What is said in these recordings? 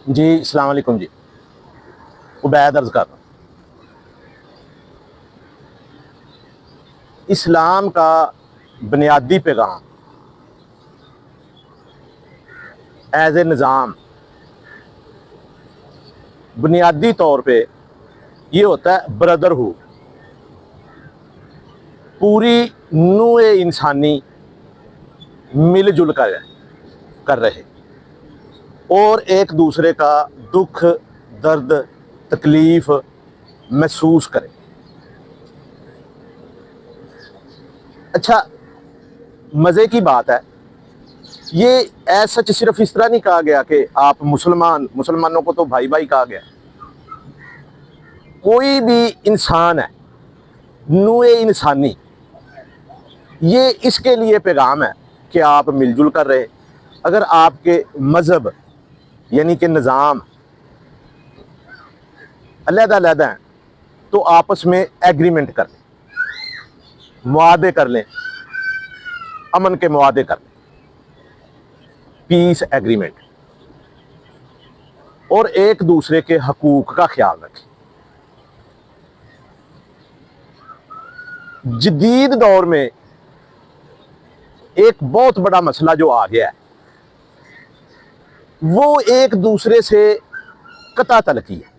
جی السلام علیکم جی، عبید عرض کر رہا ہوں۔ اسلام کا بنیادی پیغام ایز اے نظام بنیادی طور پہ یہ ہوتا ہے بردرہوڈ۔ پوری نوع انسانی مل جل کر رہے اور ایک دوسرے کا دکھ درد تکلیف محسوس کرے۔ اچھا، مزے کی بات ہے، یہ ایسا سچ صرف اس طرح نہیں کہا گیا کہ آپ مسلمانوں کو تو بھائی بھائی کہا گیا۔ کوئی بھی انسان ہے، نوع انسانی، یہ اس کے لیے پیغام ہے کہ آپ مل جل کر رہے۔ اگر آپ کے مذہب یعنی کہ نظام علیحدہ علیحدہ ہیں تو آپس میں ایگریمنٹ کر لیں، معاہدے کر لیں، امن کے معاہدے کر لیں، پیس ایگریمنٹ، اور ایک دوسرے کے حقوق کا خیال رکھیں۔ جدید دور میں ایک بہت بڑا مسئلہ جو آ گیا ہے وہ ایک دوسرے سے قطع تلقی ہے۔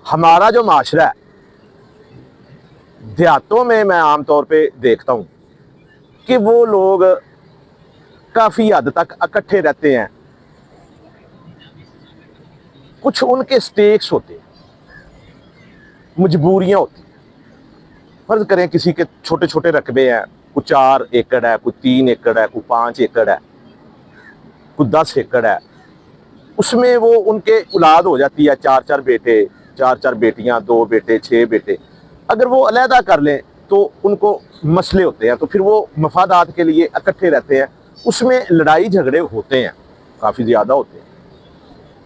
ہمارا جو معاشرہ ہے، دیہاتوں میں عام طور پہ دیکھتا ہوں کہ وہ لوگ کافی حد تک اکٹھے رہتے ہیں۔ کچھ ان کے سٹیکس ہوتے ہیں، مجبوریاں ہوتی ہیں۔ فرض کریں کسی کے چھوٹے چھوٹے رقبے ہیں، کوئی 4 ایکڑ ہے، کوئی 3 ایکڑ ہے، کوئی 5 ایکڑ ہے، کوئی 10 ایکڑ ہے۔ اس میں وہ ان کے اولاد ہو جاتی ہے، 4 بیٹے، 4 بیٹیاں، 2 بیٹے، 6 بیٹے۔ اگر وہ علیحدہ کر لیں تو ان کو مسئلے ہوتے ہیں، تو پھر وہ مفادات کے لیے اکٹھے رہتے ہیں۔ اس میں لڑائی جھگڑے ہوتے ہیں، کافی زیادہ ہوتے ہیں،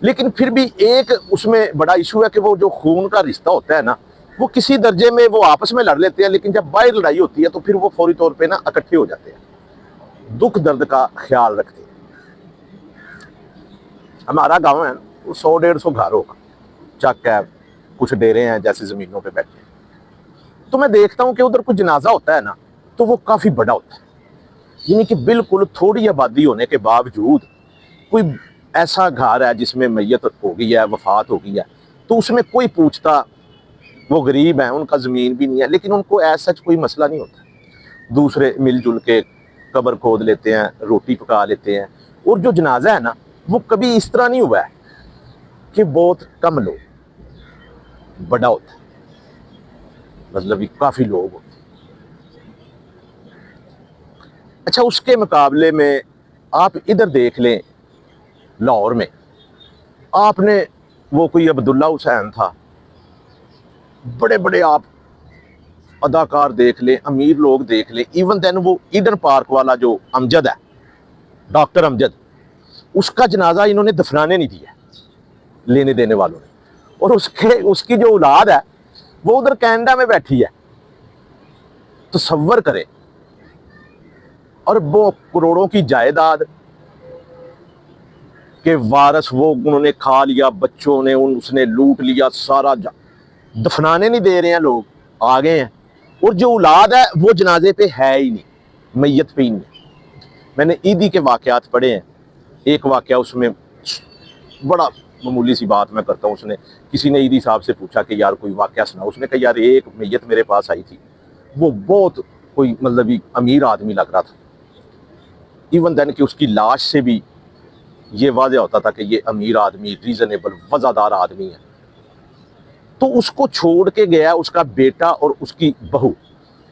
لیکن پھر بھی ایک اس میں بڑا ایشو ہے کہ وہ جو خون کا رشتہ ہوتا ہے نا، وہ کسی درجے میں وہ آپس میں لڑ لیتے ہیں، لیکن جب باہر لڑائی ہوتی ہے تو پھر وہ فوری طور پہ نا اکٹھے ہو جاتے ہیں، دکھ درد کا خیال رکھتے ہیں۔ ہمارا گاؤں ہے، وہ 100-150 گھر ہوگا، چک ہے، کچھ ڈیرے ہیں جیسے زمینوں پہ بیٹھے ہیں۔ تو میں دیکھتا ہوں کہ ادھر کوئی جنازہ ہوتا ہے نا تو وہ کافی بڑا ہوتا ہے، یعنی کہ بالکل تھوڑی آبادی ہونے کے باوجود کوئی ایسا گھر ہے جس میں میت ہو گئی ہے، وفات ہو گئی ہے، تو اس میں کوئی پوچھتا، وہ غریب ہیں، ان کا زمین بھی نہیں ہے، لیکن ان کو ایسا کوئی مسئلہ نہیں ہوتا۔ دوسرے مل جل کے قبر کھود لیتے ہیں، روٹی پکا لیتے ہیں۔ اور جو جنازہ ہے نا، وہ کبھی اس طرح نہیں ہوا ہے کہ بہت کم لوگ، بڑا ہوتا ہے، مطلب کافی لوگ ہوتے ہیں۔ اچھا، اس کے مقابلے میں آپ ادھر دیکھ لیں، لاہور میں آپ نے وہ کوئی عبداللہ حسین تھا، بڑے بڑے آپ اداکار دیکھ لیں، امیر لوگ دیکھ لیں، ایون دین وہ ایڈن پارک والا جو امجد ہے، ڈاکٹر امجد، اس کا جنازہ انہوں نے دفنانے نہیں دیا لینے دینے والوں نے، اور اس کی جو اولاد ہے وہ ادھر کینیڈا میں بیٹھی ہے۔ تصور کرے، اربوں کروڑوں کی جائیداد کے وارث وہ انہوں نے کھا لیا، بچوں نے اس نے لوٹ لیا سارا، دفنانے نہیں دے رہے ہیں لوگ، آ گئے ہیں، اور جو اولاد ہے وہ جنازے پہ ہے ہی نہیں، میت پہ ہی نہیں۔ میں نے عیدی کے واقعات پڑھے ہیں، ایک واقعہ اس میں بڑا معمولی سی بات میں کرتا ہوں، اس نے کسی نے عیدی صاحب سے پوچھا کہ یار کوئی واقعہ سنا، اس نے کہا یار ایک میت میرے پاس آئی تھی، وہ بہت کوئی مطلب امیر آدمی لگ رہا تھا، ایون دین کہ اس کی لاش سے بھی یہ واضح ہوتا تھا کہ یہ امیر آدمی، ریزنیبل وزادار آدمی ہے۔ تو اس کو چھوڑ کے گیا اس کا بیٹا اور اس کی بہو،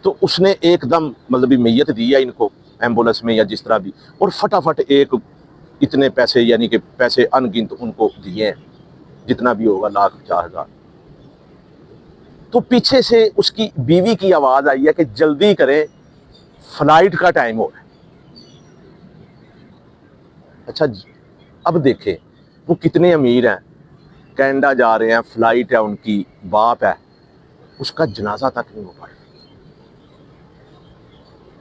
تو اس نے ایک دم مطلب میت دی ہے ان کو ایمبولینس میں یا جس طرح بھی، اور فٹافٹ ایک اتنے پیسے، یعنی کہ پیسے ان گنت ان کو دیے ہیں، جتنا بھی ہوگا 1,50,000۔ تو پیچھے سے اس کی بیوی کی آواز آئی ہے کہ جلدی کریں، فلائٹ کا ٹائم ہو رہا ہے۔ اچھا اب دیکھیں وہ کتنے امیر ہیں، کینیڈا جا رہے ہیں، فلائٹ ہے ان کی، باپ ہے، اس کا جنازہ تک نہیں ہو پایا،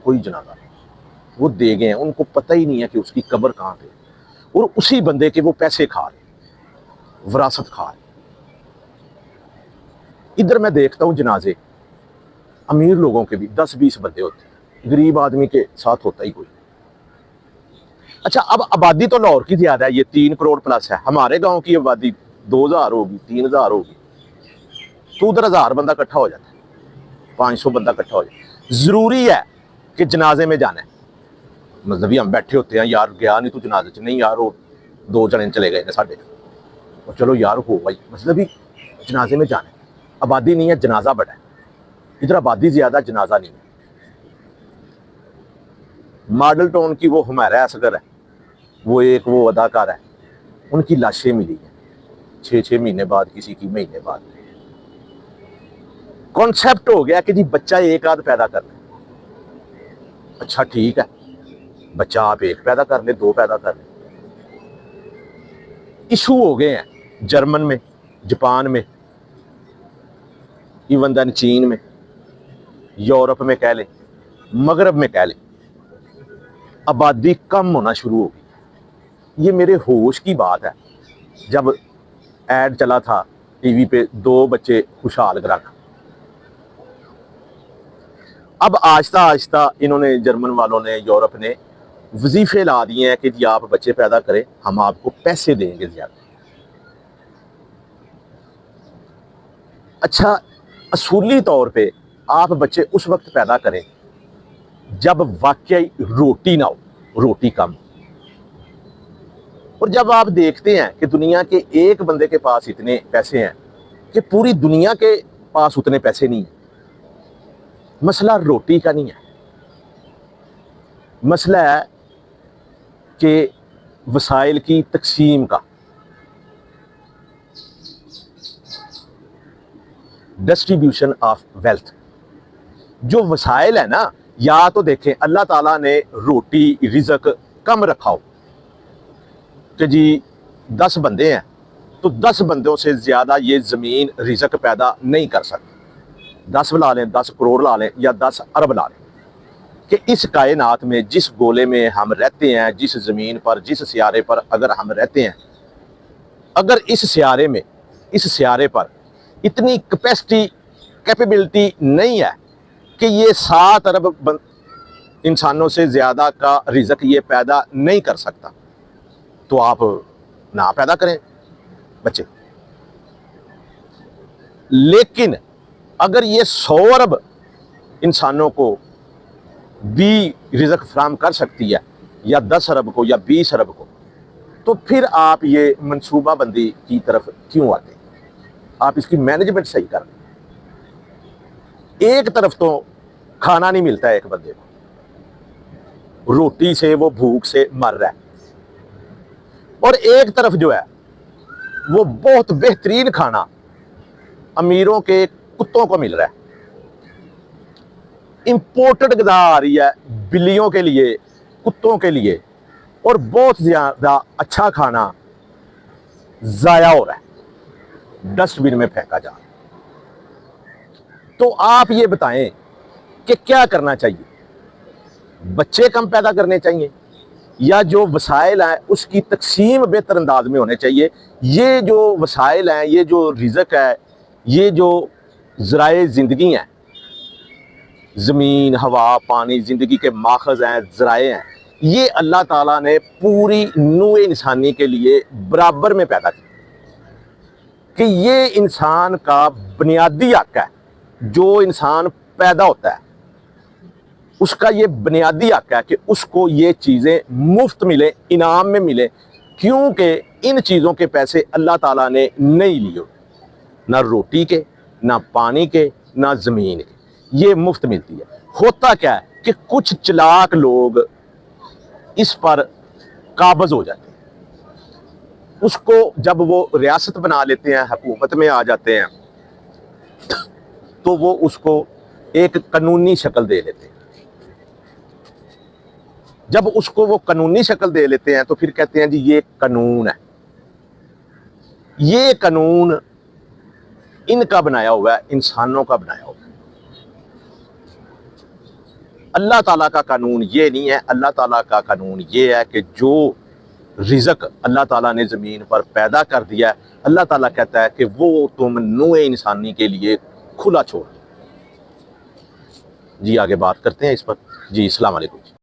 کوئی جنازہ نہیں۔ وہ دے گئے ہیں, ان کو پتہ ہی نہیں ہے کہ اس کی قبر کہاں پہ, اور اسی بندے کے وہ پیسے کھا رہے, وراثت کھا رہے. ادھر میں دیکھتا ہوں جنازے امیر لوگوں کے بھی 10-20 بندے ہوتے ہیں, غریب آدمی کے ساتھ ہوتا ہی کوئی. اچھا اب آبادی تو لاہور کی زیادہ ہے, یہ 3 کروڑ پلس ہے. ہمارے گاؤں کی آبادی 2000 ہوگی, 3000 ہوگی, تو ادھر 1000 بندہ اکٹھا ہو جاتا ہے, 500 بندہ اکٹھا ہو جاتا ہے. ضروری ہے کہ جنازے میں جانا ہے. مطلب ہم بیٹھے ہوتے ہیں, یار گیا نہیں تو جنازے چ, نہیں یار وہ 2 جنے چلے گئے ساڈے, چلو یار ہو بھائی, مطلب ہی جنازے میں جانا ہے. آبادی نہیں ہے, جنازہ بڑا ہے. ادھر آبادی زیادہ, جنازہ نہیں ہے. ماڈل ٹاؤن کی وہ ہمارا اصغر ہے, وہ ایک وہ اداکار ہے, ان کی لاشیں ملی ہیں 6-6 مہینے بعد, کسی کی مہینے بعد. کانسیپٹ ہو گیا کہ جی بچہ ایک آدھ پیدا کر لیں. اچھا ٹھیک ہے, بچہ آپ 1 پیدا کر لیں, 2 پیدا کر لیں. ایشو ہو گئے ہیں جرمن میں, جاپان میں, ایون دین چین میں, یورپ میں کہہ لیں, مغرب میں کہہ لیں. آبادی کم ہونا شروع ہو گئی. یہ میرے ہوش کی بات ہے, جب ایڈ چلا تھا ٹی وی پہ 2 بچے خوشحال گھرانا. اب آہستہ آہستہ انہوں نے, جرمن والوں نے, یورپ نے وظیفے لا دیے ہیں کہ جی آپ بچے پیدا کریں, ہم آپ کو پیسے دیں گے زیادہ. اچھا اصولی طور پہ آپ بچے اس وقت پیدا کریں جب واقعی روٹی نہ ہو, روٹی کم. اور جب آپ دیکھتے ہیں کہ دنیا کے ایک بندے کے پاس اتنے پیسے ہیں کہ پوری دنیا کے پاس اتنے پیسے نہیں ہیں. مسئلہ روٹی کا نہیں ہے, مسئلہ ہے کہ وسائل کی تقسیم کا. Distribution of wealth. جو وسائل ہے نا, یا تو دیکھیں اللہ تعالیٰ نے روٹی رزق کم رکھا ہو کہ جی 10 بندے ہیں تو 10 بندوں سے زیادہ یہ زمین رزق پیدا نہیں کر سکتی. 10 لا لیں, 10 کروڑ لا لیں, یا 10 ارب لا لیں, کہ اس کائنات میں جس گولے میں ہم رہتے ہیں, جس زمین پر, جس سیارے پر اگر ہم رہتے ہیں, اگر اس سیارے پر اتنی کیپیبلٹی نہیں ہے کہ یہ 7 ارب انسانوں سے زیادہ کا رزق یہ پیدا نہیں کر سکتا, تو آپ نہ پیدا کریں بچے. لیکن اگر یہ 100 ارب انسانوں کو بھی رزق فراہم کر سکتی ہے, یا 10 ارب کو, یا 20 ارب کو, تو پھر آپ یہ منصوبہ بندی کی طرف کیوں آتے ہیں؟ آپ اس کی مینجمنٹ صحیح کر لیں. ایک طرف تو کھانا نہیں ملتا ہے ایک بندے کو, روٹی سے وہ بھوک سے مر رہا ہے, اور ایک طرف جو ہے وہ بہت بہترین کھانا امیروں کے کتوں کو مل رہا ہے. امپورٹڈ غذا آ رہی ہے بلیوں کے لیے, کتوں کے لیے, اور بہت زیادہ اچھا کھانا ضائع ہو رہا ہے, ڈسٹ بن میں پھینکا جا رہا ہے. تو آپ یہ بتائیں کہ کیا کرنا چاہیے؟ بچے کم پیدا کرنے چاہیے, یا جو وسائل ہیں اس کی تقسیم بہتر انداز میں ہونے چاہیے؟ یہ جو وسائل ہیں, یہ جو رزق ہے, یہ جو ذرائع زندگی ہیں, زمین, ہوا, پانی, زندگی کے ماخذ ہیں, ذرائع ہیں, یہ اللہ تعالیٰ نے پوری نوع انسانی کے لیے برابر میں پیدا کیا, کہ یہ انسان کا بنیادی حق ہے. جو انسان پیدا ہوتا ہے اس کا یہ بنیادی حق ہے کہ اس کو یہ چیزیں مفت ملیں, انعام میں ملیں, کیونکہ ان چیزوں کے پیسے اللہ تعالیٰ نے نہیں لیے, نہ روٹی کے, نہ پانی کے, نہ زمین کے, یہ مفت ملتی ہے. ہوتا کیا ہے کہ کچھ چلاک لوگ اس پر قابض ہو جاتے ہیں, اس کو جب وہ ریاست بنا لیتے ہیں, حکومت میں آ جاتے ہیں, تو وہ اس کو ایک قانونی شکل دے لیتے ہیں. جب اس کو وہ قانونی شکل دے لیتے ہیں تو پھر کہتے ہیں جی یہ قانون ہے. یہ قانون ان کا بنایا ہوا ہے, انسانوں کا بنایا ہوا ہے. اللہ تعالیٰ کا قانون یہ نہیں ہے. اللہ تعالیٰ کا قانون یہ ہے کہ جو رزق اللہ تعالیٰ نے زمین پر پیدا کر دیا ہے, اللہ تعالیٰ کہتا ہے کہ وہ تم نوع انسانی کے لیے کھلا چھوڑ. جی آگے بات کرتے ہیں اس پر. جی السلام علیکم.